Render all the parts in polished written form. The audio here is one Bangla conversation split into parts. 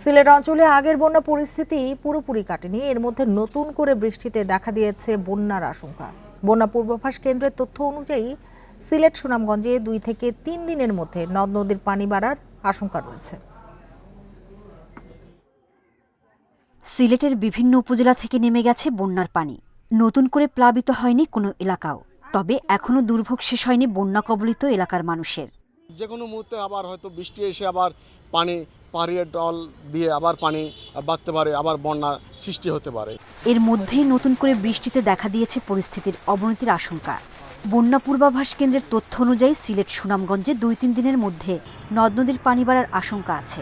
সিলেট অঞ্চলে আগের বন্যা পরিস্থিতি পুরোপুরি কাটেনি। এর মধ্যে নতুন করে বৃষ্টিতে দেখা দিয়েছে বন্যার আশঙ্কা। বন্যা পূর্বাভাস কেন্দ্রের তথ্য অনুযায়ী সিলেট সুনামগঞ্জে 2 থেকে 3 দিনের মধ্যে নদ নদীর পানি বাড়ার আশঙ্কা রয়েছে। সিলেটের বিভিন্ন উপজেলা থেকে নেমে গেছে বন্যার পানি। নতুন করে প্লাবিত হয়নি কোনো এলাকাও। তবে এখনো দুর্ভোগ শেষ হয়নি বন্যা কবলিত এলাকার মানুষের। যে কোনো মুহূর্তে আবার হয়তো বৃষ্টি এসে আবার পানি পাহাড়ের ডল দিয়ে আবার পানি বাড়তে পারে, আবার বন্যা সৃষ্টি হতে পারে। এর মধ্যেই নতুন করে বৃষ্টিতে দেখা দিয়েছে পরিস্থিতির অবনতির আশঙ্কা। বন্যা পূর্বাভাস কেন্দ্রের তথ্য অনুযায়ী সিলেট সুনামগঞ্জে 2-3 দিনের মধ্যে নদ নদীর পানি বাড়ার আশঙ্কা আছে।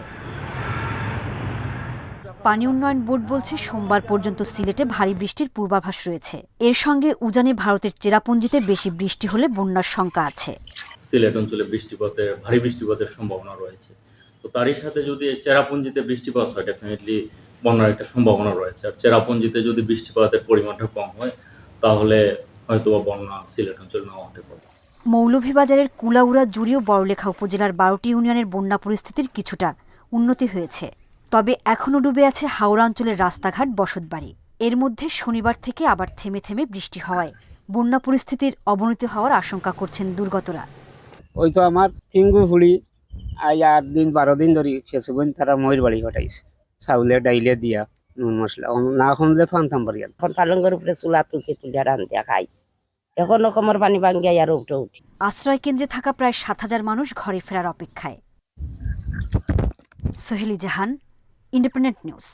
পানি উন্নয়ন বোর্ড বলছে সোমবার পর্যন্ত সিলেটে ভারী বৃষ্টির পূর্বাভাস রয়েছে। এর সঙ্গে উজানে ভারতের চেরাপুঞ্জিতে বেশি বৃষ্টি হলে বন্যার শঙ্কা আছে। সিলেট অঞ্চলে ভারী বৃষ্টিপাতের সম্ভাবনা রয়েছে। তো তারই সাথে যদি চেরাপুঞ্জিতে বৃষ্টিপাত হয়, ডেফিনেটলি বন্যার একটা সম্ভাবনা রয়েছে। আর চেরাপুঞ্জিতে যদি বৃষ্টিপাতের পরিমাণটা কম হয়, তাহলে হয়তো বন্যা সিলেট অঞ্চলে নাও হতে পারে। মৌলভীবাজারের কুলাউড়া জুড়িও বড়লেখা উপজেলার 12টি ইউনিয়নের বন্যা পরিস্থিতির কিছুটা উন্নতি হয়েছে। তবে এখনও ডুবে আছে হাওড়া অঞ্চলের রাস্তাঘাট, বসতবাড়ি। এর মধ্যে শনিবার থেকে আবার থেমে থেমে বৃষ্টি হওয়ায় বন্যা পরিস্থিতির অবনতি হওয়ার আশঙ্কা করছেন দুর্গতরা। ওই তো আমার তিনগু হুড়ি আজ 8-12 দিন ধরে কিছুদিন তারা ময়ূর বাড়ি ঘটাইছে চাউলে ডাইলে দিয়া নুন মশলা না শুনলে তো আনতাম পারি। এখন পালঙ্গের উপরে চুলা তুলছি, তুলে রান্ধিয়া খাই। এখনো কোমর পানি ভাঙ্গিয়া আর উঠে উঠি। আশ্রয় কেন্দ্রে থাকা প্রায় 7,000 মানুষ ঘরে ফেরার অপেক্ষায়। সোহেলি জাহান, ইন্ডিপেন্ডেন্ট নিউজ।